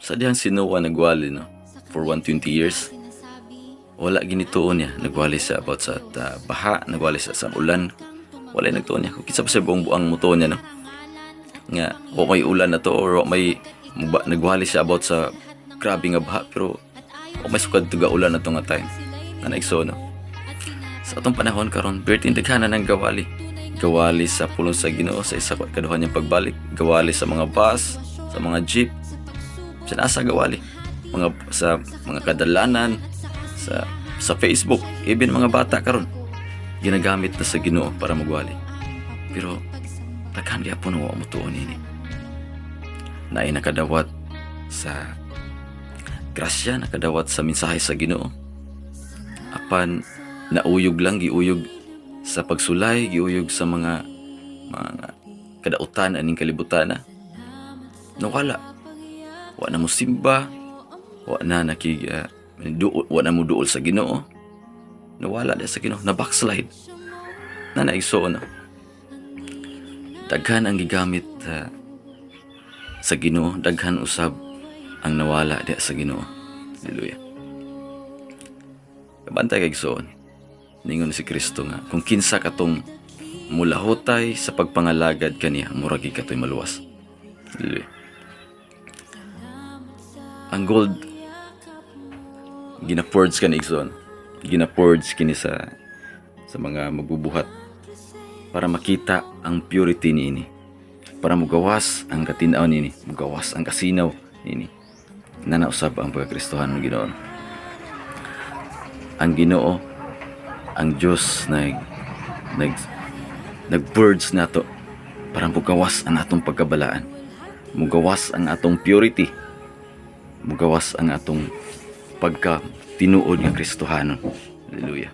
Sa dihang sinuwa nagwali, no? For 120 years. Wala ginituon niya. Nagwali siya about sa baha, nagwali siya sa ulan. Wala nagtuon niya. Kung kitsa pa siya buong muto niya, no? Nga, o may ulan na to, or may nagwali siya about sa grabe nga baha, pero o may sukad tuga ulan na to nga time. Na naigso, no? Sa atong panahon karon, bertin daghanan ng gawali. Gawali sa pulong sa Ginoo sa isa kaduhan niyang pagbalik. Gawali sa mga bus, sa mga jeep. Sa nasa gawali. Sa mga kadalanan, sa Facebook, even mga bata karon ginagamit na sa Ginoo para magwali. Pero daghan gyapon wa mo tuon ini. Naay nakadawat sa grasya, nakadawat sa mensahe sa Ginoo. Apan nauyog lang, giuyog sa pagsulay, giuyog sa mga kadautan aning kalibutan na. Nawala. Wa na mo simba, wa na wa na mo duol sa Ginoo. Nawala na sa Ginoo, na backslide. Na naigsoon na. Daghan ang gigamit sa Ginoo, daghan usab ang nawala diha sa Ginoo. Hallelujah. Kabantay kay igsoon. Ningon si Kristo nga, kung kinsa katong mulahutay sa pagpangalagad kaniya, muragi katoy maluwas. Hallelujah. Ang gold, gina-forge ka ni igsoon. Gina-forge kini sa mga magbubuhat para makita ang purity niini. Para mugawas ang katinaw niini, mugawas ang kasinaw niini. Nanausab ang pagkakristohan ng Ginoo. Ang Ginoo, ang Diyos nag-purge nato para mugawas ang atong pagkabalaan, mugawas ang atong purity, mugawas ang atong pagka tinuod ng Kristohanon. Hallelujah.